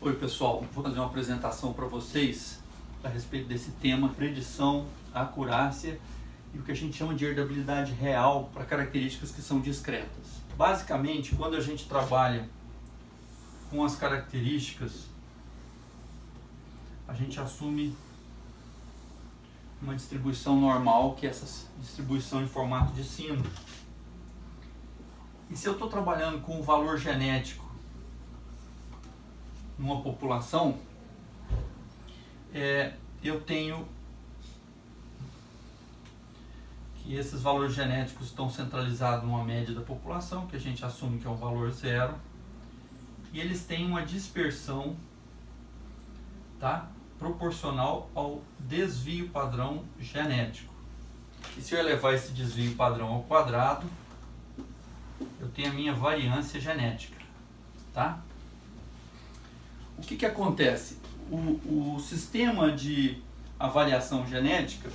Oi pessoal, vou fazer uma apresentação para vocês a respeito desse tema, predição, acurácia e o que a gente chama de herdabilidade real para características que são discretas. Basicamente, quando a gente trabalha com as características, a gente assume uma distribuição normal, que é essa distribuição em formato de sino. E se eu estou trabalhando com um valor genético numa população, eu tenho que esses valores genéticos estão centralizados numa média da população, que a gente assume que é um valor zero, e eles têm uma dispersão, tá, proporcional ao desvio padrão genético. E se eu elevar esse desvio padrão ao quadrado, eu tenho a minha variância genética, tá? O que acontece? O sistema de avaliação genética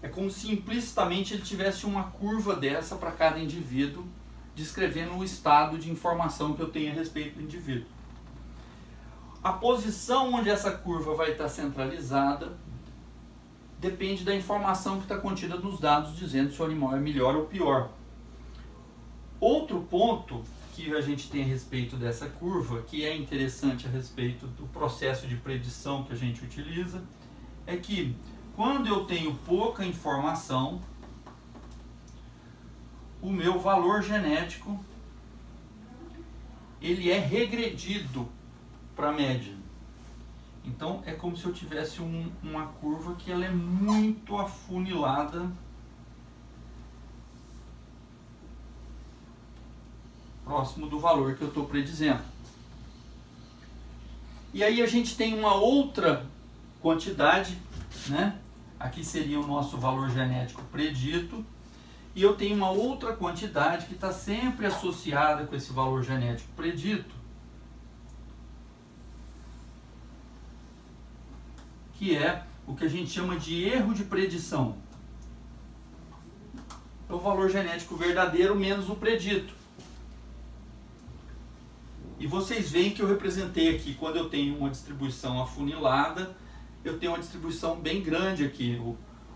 é como se implicitamente ele tivesse uma curva dessa para cada indivíduo, descrevendo o estado de informação que eu tenho a respeito do indivíduo. A posição onde essa curva vai estar centralizada depende da informação que está contida nos dados, dizendo se o animal é melhor ou pior. Outro ponto que a gente tem a respeito dessa curva, que é interessante a respeito do processo de predição que a gente utiliza, é que quando eu tenho pouca informação, o meu valor genético ele é regredido para a média. Então é como se eu tivesse uma curva que ela é muito afunilada próximo do valor que eu estou predizendo. E aí a gente tem uma outra quantidade, né? Aqui seria o nosso valor genético predito, e eu tenho uma outra quantidade que está sempre associada com esse valor genético predito, que é o que a gente chama de erro de predição. É o valor genético verdadeiro menos o predito. E vocês veem que eu representei aqui, quando eu tenho uma distribuição afunilada, eu tenho uma distribuição bem grande aqui.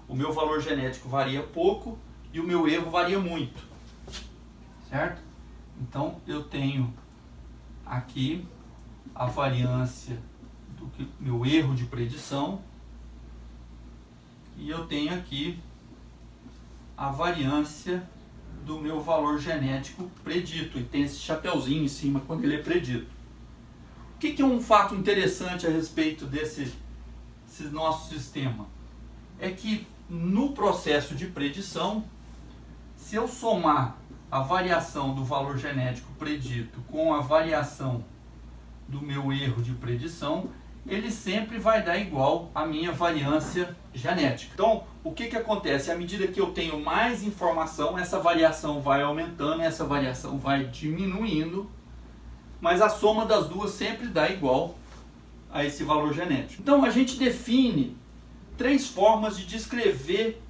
O meu valor genético varia pouco e o meu erro varia muito. Certo? Então eu tenho aqui a variância do meu erro de predição e eu tenho aqui a variância do meu valor genético predito, e tem esse chapeuzinho em cima quando ele é predito. O que é um fato interessante a respeito desse nosso sistema? É que no processo de predição, se eu somar a variação do valor genético predito com a variação do meu erro de predição, ele sempre vai dar igual à minha variância genética. Então, o que acontece? À medida que eu tenho mais informação, essa variação vai aumentando, essa variação vai diminuindo, mas a soma das duas sempre dá igual a esse valor genético. Então, a gente define 3 formas de descrever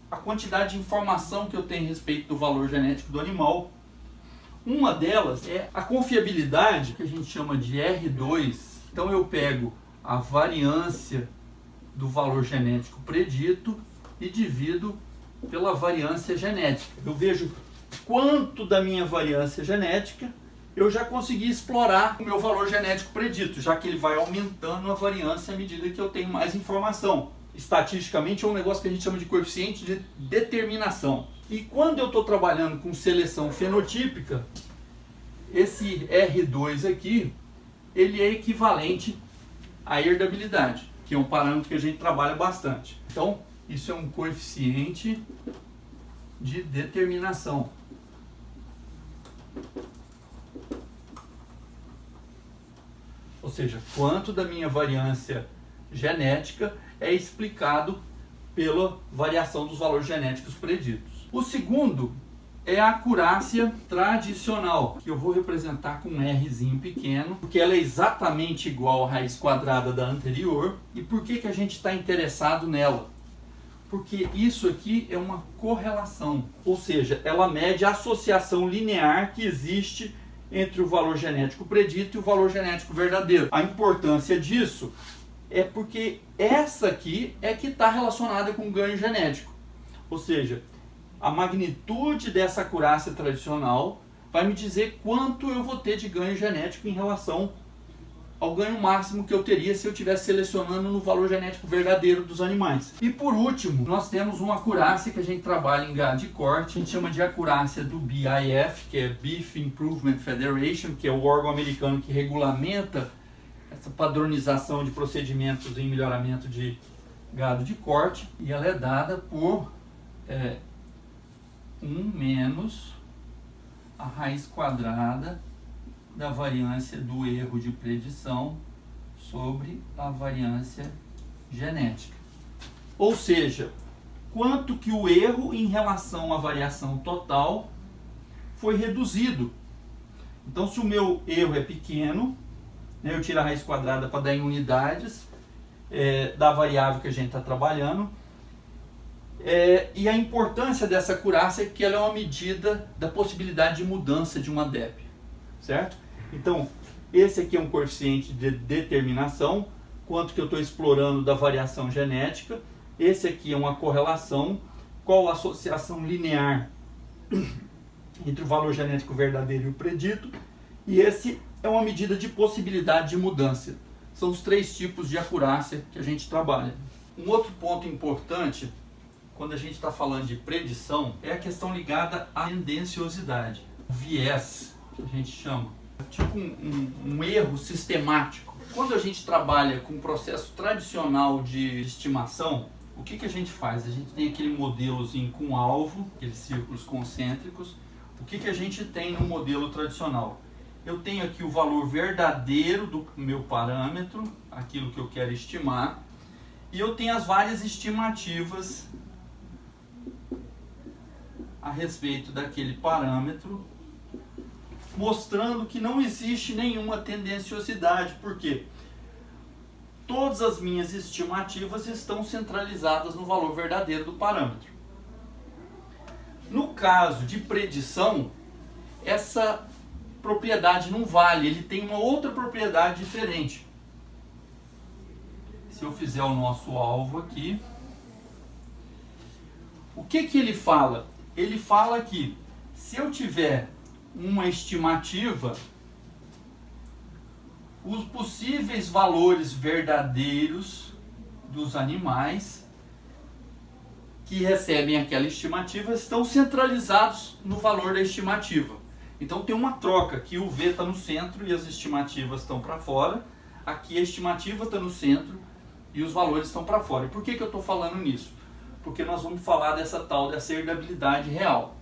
a quantidade de informação que eu tenho a respeito do valor genético do animal. Uma delas é a confiabilidade, que a gente chama de R2. Então eu pego a variância do valor genético predito e divido pela variância genética. Eu vejo quanto da minha variância genética eu já consegui explorar o meu valor genético predito, já que ele vai aumentando a variância à medida que eu tenho mais informação. Estatisticamente é um negócio que a gente chama de coeficiente de determinação. E quando eu estou trabalhando com seleção fenotípica, esse R2 aqui, ele é equivalente à herdabilidade, que é um parâmetro que a gente trabalha bastante. Então, isso é um coeficiente de determinação. Ou seja, quanto da minha variância genética é explicado pela variação dos valores genéticos preditos. O segundo é a acurácia tradicional, que eu vou representar com um Rzinho pequeno, porque ela é exatamente igual à raiz quadrada da anterior. E por que a gente está interessado nela? Porque isso aqui é uma correlação, ou seja, ela mede a associação linear que existe entre o valor genético predito e o valor genético verdadeiro. A importância disso é porque essa aqui é que está relacionada com o ganho genético. Ou seja, a magnitude dessa acurácia tradicional vai me dizer quanto eu vou ter de ganho genético em relação ao ganho máximo que eu teria se eu estivesse selecionando no valor genético verdadeiro dos animais. E por último, nós temos uma acurácia que a gente trabalha em gado de corte, a gente chama de acurácia do BIF, que é Beef Improvement Federation, que é o órgão americano que regulamenta essa padronização de procedimentos em melhoramento de gado de corte, e ela é dada por 1 menos a raiz quadrada da variância do erro de predição sobre a variância genética. Ou seja, quanto que o erro em relação à variação total foi reduzido. Então, se o meu erro é pequeno, né, eu tiro a raiz quadrada para dar em unidades da variável que a gente está trabalhando. E a importância dessa acurácia é que ela é uma medida da possibilidade de mudança de uma DEP, certo? Então, esse aqui é um coeficiente de determinação, quanto que eu estou explorando da variação genética. Esse aqui é uma correlação, qual a associação linear entre o valor genético verdadeiro e o predito. E esse é uma medida de possibilidade de mudança. São os 3 tipos de acurácia que a gente trabalha. Um outro ponto importante, quando a gente está falando de predição, é a questão ligada à tendenciosidade. O viés, que a gente chama. Tipo um erro sistemático. Quando a gente trabalha com um processo tradicional de estimação, o que a gente faz? A gente tem aquele modelozinho com alvo, aqueles círculos concêntricos. O que a gente tem no modelo tradicional? Eu tenho aqui o valor verdadeiro do meu parâmetro, aquilo que eu quero estimar, e eu tenho as várias estimativas a respeito daquele parâmetro, mostrando que não existe nenhuma tendenciosidade, porque todas as minhas estimativas estão centralizadas no valor verdadeiro do parâmetro. No caso de predição, essa propriedade não vale, ele tem uma outra propriedade diferente. Se eu fizer o nosso alvo aqui, o que ele fala? Ele fala que se eu tiver uma estimativa, os possíveis valores verdadeiros dos animais que recebem aquela estimativa estão centralizados no valor da estimativa. Então tem uma troca, aqui o V está no centro e as estimativas estão para fora, aqui a estimativa está no centro e os valores estão para fora. E por que eu estou falando nisso? Porque nós vamos falar dessa herdabilidade real.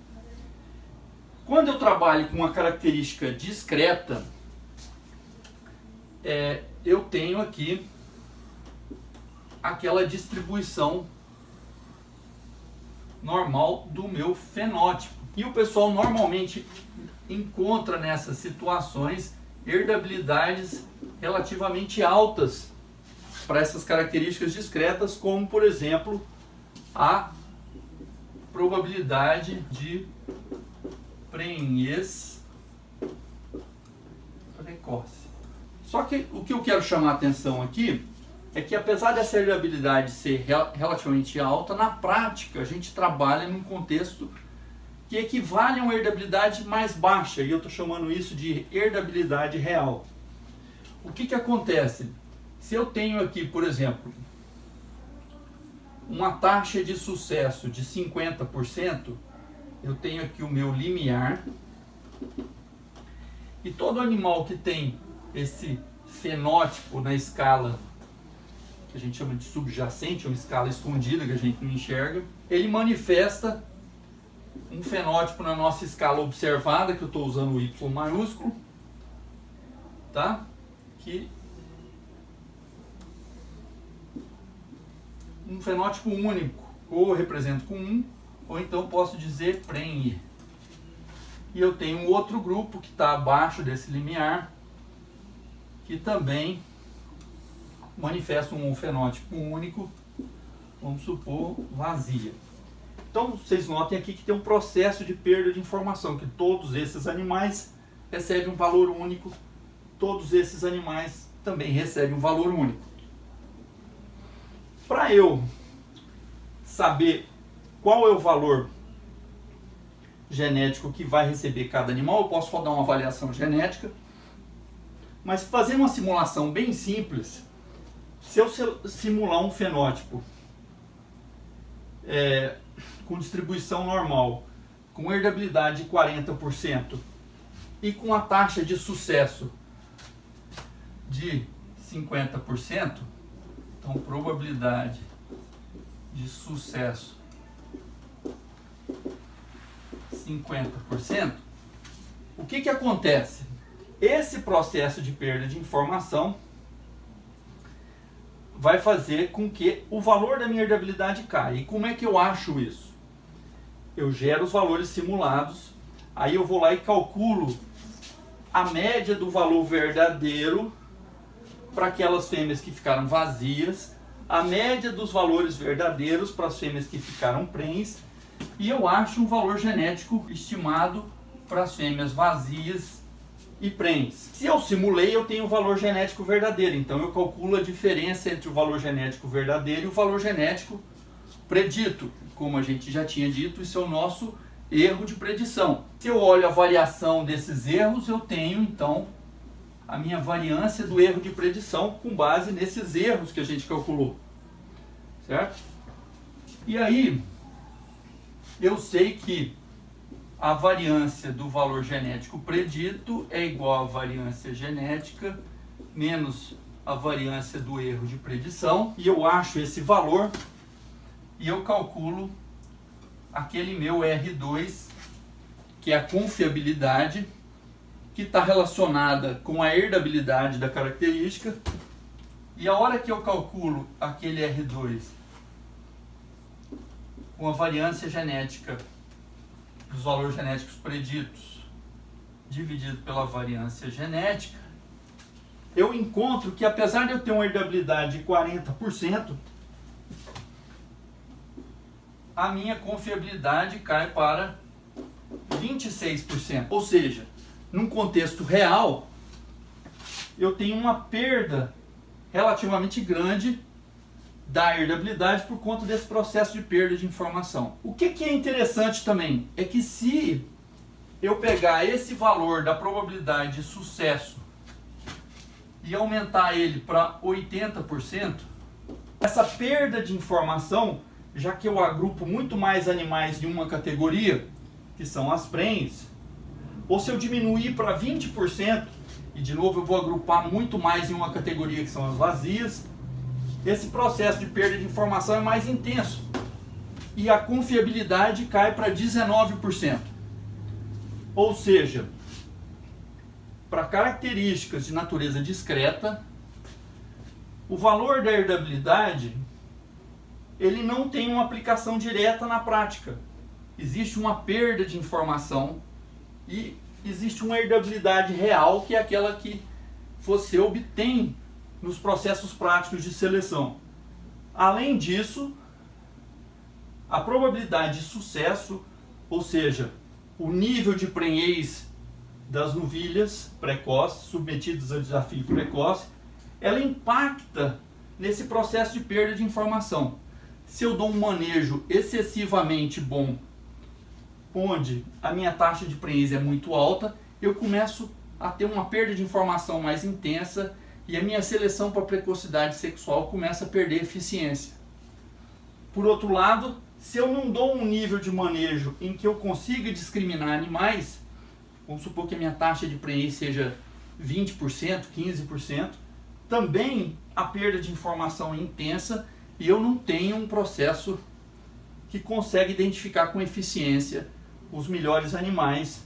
Quando eu trabalho com uma característica discreta, eu tenho aqui aquela distribuição normal do meu fenótipo. E o pessoal normalmente encontra nessas situações herdabilidades relativamente altas para essas características discretas, como por exemplo a probabilidade de prenhez precoce. Só que o que eu quero chamar a atenção aqui é que, apesar dessa herdabilidade ser relativamente alta, na prática a gente trabalha num contexto que equivale a uma herdabilidade mais baixa, e eu estou chamando isso de herdabilidade real. O que acontece? Se eu tenho aqui, por exemplo, uma taxa de sucesso de 50%, eu tenho aqui o meu limiar, e todo animal que tem esse fenótipo na escala que a gente chama de subjacente, uma escala escondida que a gente não enxerga, ele manifesta um fenótipo na nossa escala observada, que eu estou usando o Y maiúsculo, tá? Que um fenótipo único, ou eu represento com 1, ou então posso dizer prenhe. E eu tenho um outro grupo que está abaixo desse limiar, que também manifesta um fenótipo único, vamos supor, vazia. Então vocês notem aqui que tem um processo de perda de informação, que todos esses animais recebe um valor único, todos esses animais também recebem um valor único. Para eu saber qual é o valor genético que vai receber cada animal, eu posso rodar uma avaliação genética, mas fazer uma simulação bem simples, se eu simular um fenótipo com distribuição normal, com herdabilidade de 40% e com a taxa de sucesso de 50%, então probabilidade de sucesso 50%, o que acontece? Esse processo de perda de informação vai fazer com que o valor da minha herdabilidade caia. E como é que eu acho isso? Eu gero os valores simulados, aí eu vou lá e calculo a média do valor verdadeiro para aquelas fêmeas que ficaram vazias, a média dos valores verdadeiros para as fêmeas que ficaram prens, e eu acho um valor genético estimado para as fêmeas vazias e prens. Se eu simulei, eu tenho o valor genético verdadeiro, então eu calculo a diferença entre o valor genético verdadeiro e o valor genético predito. Como a gente já tinha dito, isso é o nosso erro de predição. Se eu olho a variação desses erros, eu tenho então a minha variância do erro de predição com base nesses erros que a gente calculou, certo? E aí eu sei que a variância do valor genético predito é igual à variância genética menos a variância do erro de predição, e eu acho esse valor e eu calculo aquele meu R2, que é a confiabilidade, que está relacionada com a herdabilidade da característica, e a hora que eu calculo aquele R2 com a variância genética dos valores genéticos preditos dividido pela variância genética, eu encontro que, apesar de eu ter uma herdabilidade de 40%, a minha confiabilidade cai para 26%. Ou seja, num contexto real, eu tenho uma perda relativamente grande da herdabilidade por conta desse processo de perda de informação. O que é interessante também é que, se eu pegar esse valor da probabilidade de sucesso e aumentar ele para 80%, essa perda de informação, já que eu agrupo muito mais animais de uma categoria, que são as prens, ou se eu diminuir para 20%, e de novo eu vou agrupar muito mais em uma categoria, que são as vazias, esse processo de perda de informação é mais intenso e a confiabilidade cai para 19%. Ou seja, para características de natureza discreta, o valor da herdabilidade ele não tem uma aplicação direta na prática. Existe uma perda de informação e existe uma herdabilidade real, que é aquela que você obtém nos processos práticos de seleção. Além disso, a probabilidade de sucesso, ou seja, o nível de prenhez das novilhas precoces, submetidas a desafio precoce, ela impacta nesse processo de perda de informação. Se eu dou um manejo excessivamente bom, onde a minha taxa de prenhez é muito alta, eu começo a ter uma perda de informação mais intensa e a minha seleção para precocidade sexual começa a perder eficiência. Por outro lado, se eu não dou um nível de manejo em que eu consiga discriminar animais, vamos supor que a minha taxa de prenhez seja 20%, 15%, também a perda de informação é intensa e eu não tenho um processo que consegue identificar com eficiência os melhores animais,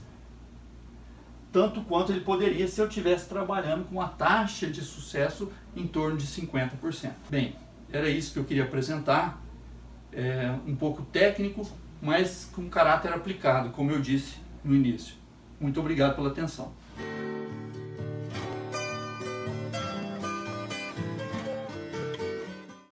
tanto quanto ele poderia se eu estivesse trabalhando com uma taxa de sucesso em torno de 50%. Bem, era isso que eu queria apresentar, um pouco técnico, mas com caráter aplicado, como eu disse no início. Muito obrigado pela atenção.